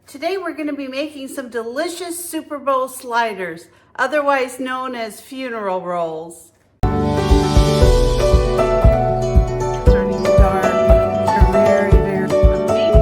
Today we're going to be making some delicious Super Bowl sliders, otherwise known as funeral rolls. Starting dark, they're very, very comfy.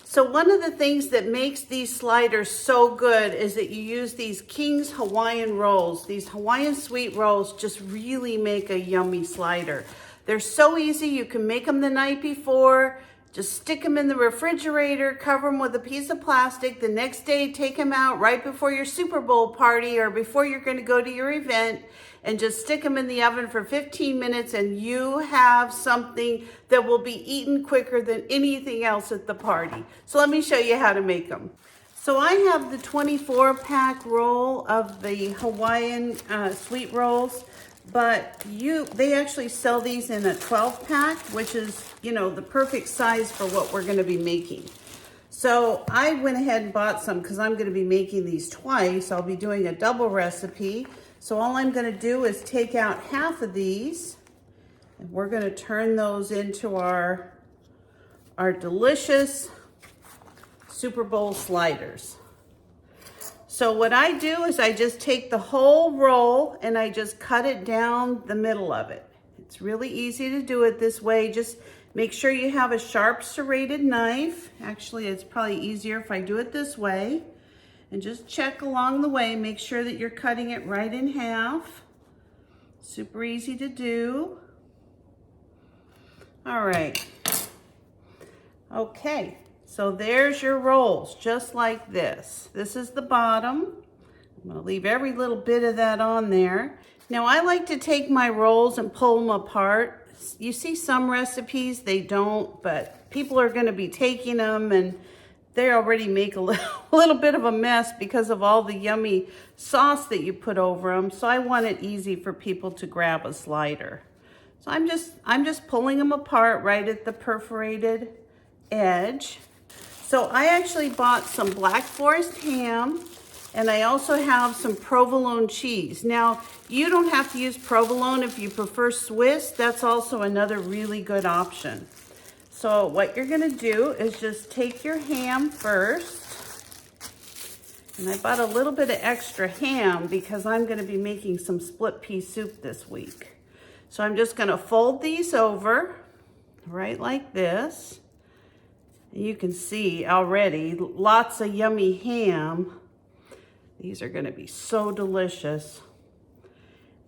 So one of the things that makes these sliders so good is that you use these King's Hawaiian Rolls. These Hawaiian sweet rolls just really make a yummy slider. They're so easy, you can make them the night before, just stick them in the refrigerator, cover them with a piece of plastic. The next day, take them out right before your Super Bowl party or before you're going to go to your event, and just stick them in the oven for 15 minutes and you have something that will be eaten quicker than anything else at the party. So let me show you how to make them. So I have the 24-pack roll of the Hawaiian sweet rolls, but they actually sell these in a 12-pack, which is, the perfect size for what we're going to be making. So I went ahead and bought some because I'm going to be making these twice. I'll be doing a double recipe. So all I'm going to do is take out half of these, and we're going to turn those into our delicious Super Bowl sliders. So what I do is I just take the whole roll and I just cut it down the middle of it. It's really easy to do it this way. Just make sure you have a sharp serrated knife. Actually, it's probably easier if I do it this way. And just check along the way, make sure that you're cutting it right in half. Super easy to do. All right. Okay, so there's your rolls, just like this. This is the bottom. I'm gonna leave every little bit of that on there. Now I like to take my rolls and pull them apart. You see some recipes, they don't, but people are gonna be taking them and they already make a little bit of a mess because of all the yummy sauce that you put over them. So I want it easy for people to grab a slider. So I'm just pulling them apart right at the perforated edge. So I actually bought some Black Forest ham, and I also have some provolone cheese. Now, you don't have to use provolone if you prefer Swiss. That's also another really good option. So what you're gonna do is just take your ham first. And I bought a little bit of extra ham because I'm gonna be making some split pea soup this week. So I'm just gonna fold these over, right like this. And you can see already lots of yummy ham. These are gonna be so delicious.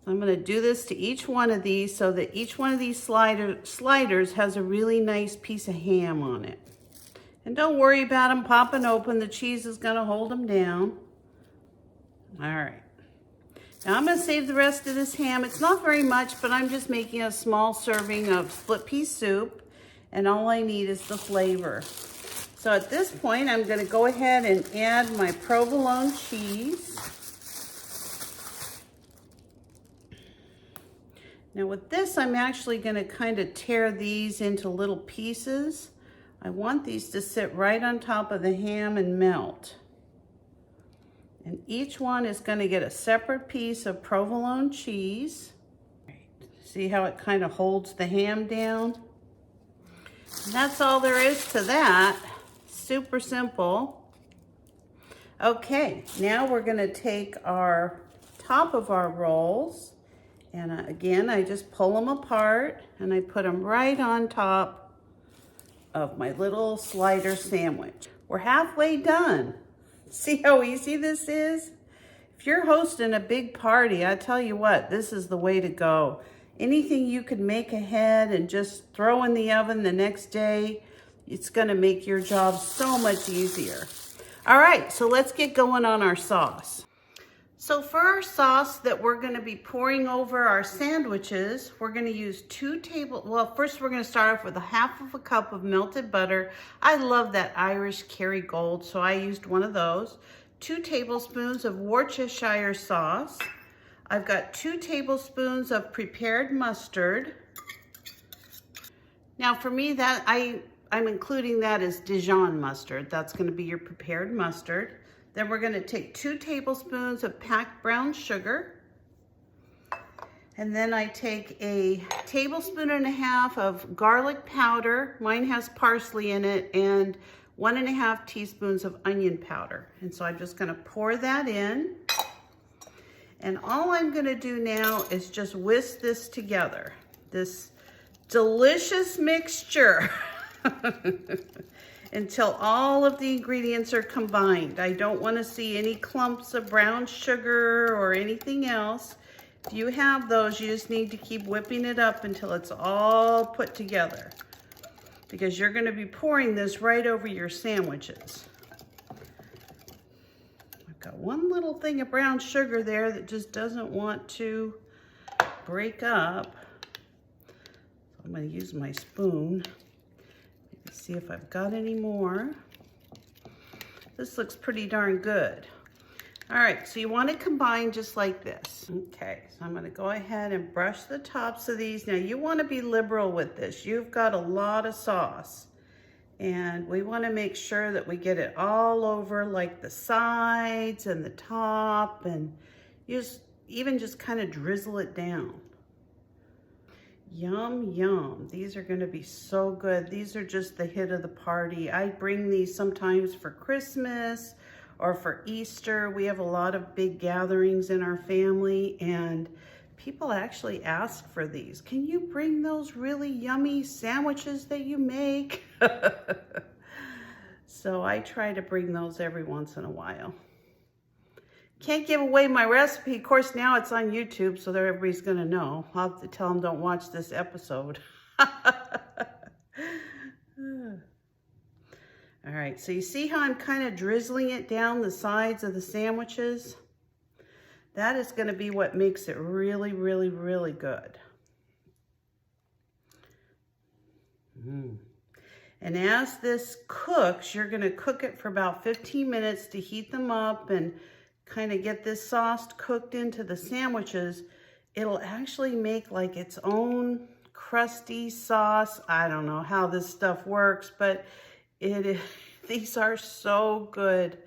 I'm going to do this to each one of these so that each one of these sliders has a really nice piece of ham on it. And don't worry about them popping open. The cheese is going to hold them down. All right. Now I'm going to save the rest of this ham. It's not very much, but I'm just making a small serving of split pea soup. And all I need is the flavor. So at this point, I'm going to go ahead and add my provolone cheese. Now with this, I'm actually going to kind of tear these into little pieces. I want these to sit right on top of the ham and melt. And each one is going to get a separate piece of provolone cheese. See how it kind of holds the ham down? And that's all there is to that. Super simple. Okay, now we're going to take our top of our rolls. And again, I just pull them apart and I put them right on top of my little slider sandwich. We're halfway done. See how easy this is? If you're hosting a big party, I tell you what, this is the way to go. Anything you could make ahead and just throw in the oven the next day, it's gonna make your job so much easier. All right, so let's get going on our sauce. So for our sauce that we're going to be pouring over our sandwiches, we're going to use first we're going to start off with a half of a cup of melted butter. I love that Irish Kerrygold, so I used one of those. 2 tablespoons of Worcestershire sauce. I've got 2 tablespoons of prepared mustard. Now for me, I'm including that as Dijon mustard. That's going to be your prepared mustard. Then we're gonna take 2 tablespoons of packed brown sugar. And then I take a 1.5 tablespoons of garlic powder. Mine has parsley in it, and 1.5 teaspoons of onion powder. And so I'm just gonna pour that in. And all I'm gonna do now is just whisk this together. This delicious mixture until all of the ingredients are combined. I don't wanna see any clumps of brown sugar or anything else. If you have those, you just need to keep whipping it up until it's all put together, because you're gonna be pouring this right over your sandwiches. I've got one little thing of brown sugar there that just doesn't want to break up. So I'm gonna use my spoon. Maybe see if I've got any more. This looks pretty darn good. All right, so you want to combine just like this. Okay, so I'm going to go ahead and brush the tops of these. Now you want to be liberal with this. You've got a lot of sauce, and we want to make sure that we get it all over, like the sides and the top, and even just kind of drizzle it down. Yum, yum. These are going to be so good. These are just the hit of the party. I bring these sometimes for Christmas or for Easter. We have a lot of big gatherings in our family, and people actually ask for these. Can you bring those really yummy sandwiches that you make? So I try to bring those every once in a while. Can't give away my recipe. Of course, now it's on YouTube, so everybody's gonna know. I'll have to tell them don't watch this episode. All right, so you see how I'm kind of drizzling it down the sides of the sandwiches? That is going to be what makes it really, really, really good. And as this cooks, you're going to cook it for about 15 minutes to heat them up and kind of get this sauce cooked into the sandwiches. It'll actually make like its own crusty sauce. I don't know how this stuff works, but these are so good.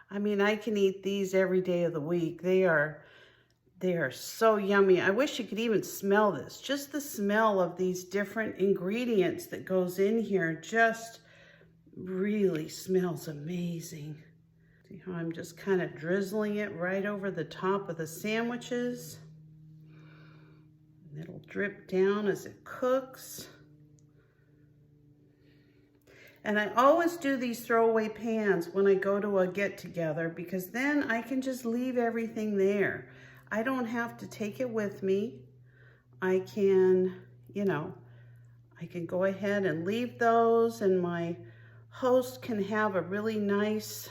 I mean, I can eat these every day of the week. They are so yummy. I wish you could even smell this. Just the smell of these different ingredients that goes in here just really smells amazing. See how I'm just kind of drizzling it right over the top of the sandwiches. And it'll drip down as it cooks. And I always do these throwaway pans when I go to a get-together, because then I can just leave everything there. I don't have to take it with me. I can, I can go ahead and leave those, and my host can have a really nice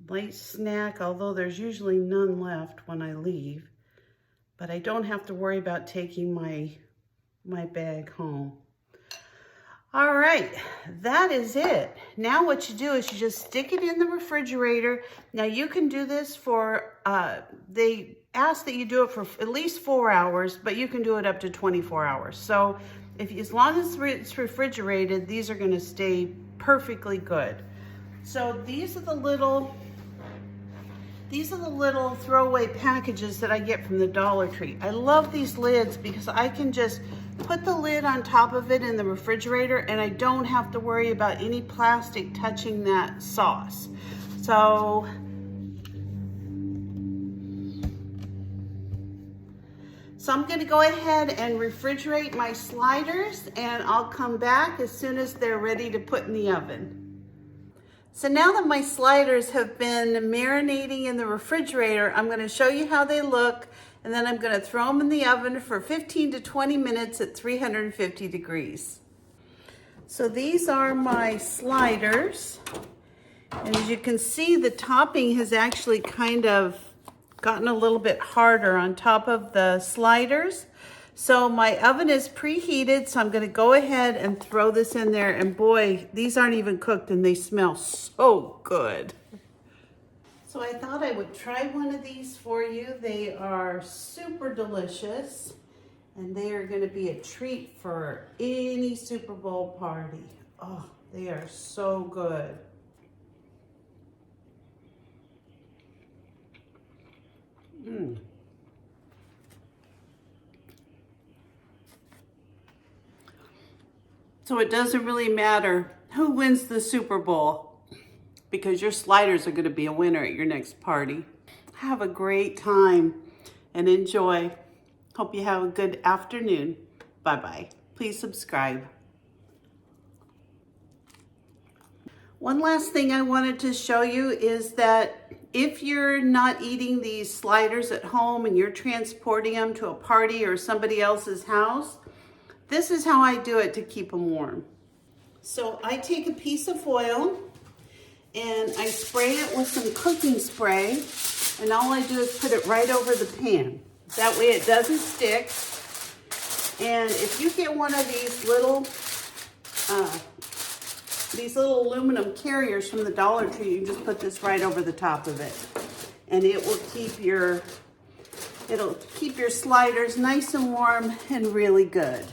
light snack, although there's usually none left when I leave. But I don't have to worry about taking my bag home. All right, that is it. Now what you do is you just stick it in the refrigerator. Now you can do this for, they ask that you do it for at least 4 hours, but you can do it up to 24 hours. So as long as it's refrigerated, these are gonna stay perfectly good. So these are the little throwaway packages that I get from the Dollar Tree. I love these lids because I can just put the lid on top of it in the refrigerator, and I don't have to worry about any plastic touching that sauce. So I'm gonna go ahead and refrigerate my sliders, and I'll come back as soon as they're ready to put in the oven. So now that my sliders have been marinating in the refrigerator, I'm gonna show you how they look, and then I'm gonna throw them in the oven for 15 to 20 minutes at 350 degrees. So these are my sliders. And as you can see, the topping has actually kind of gotten a little bit harder on top of the sliders. So my oven is preheated, so I'm gonna go ahead and throw this in there, and boy, these aren't even cooked and they smell so good. So I thought I would try one of these for you. They are super delicious, and they are gonna be a treat for any Super Bowl party. Oh, they are so good. So it doesn't really matter who wins the Super Bowl, because your sliders are going to be a winner at your next party. Have a great time and enjoy. Hope you have a good afternoon. Bye-bye. Please subscribe. One last thing I wanted to show you is that if you're not eating these sliders at home and you're transporting them to a party or somebody else's house, this is how I do it to keep them warm. So I take a piece of foil and I spray it with some cooking spray, and all I do is put it right over the pan. That way it doesn't stick. And if you get one of these little aluminum carriers from the Dollar Tree, you just put this right over the top of it. And it will keep your sliders nice and warm and really good.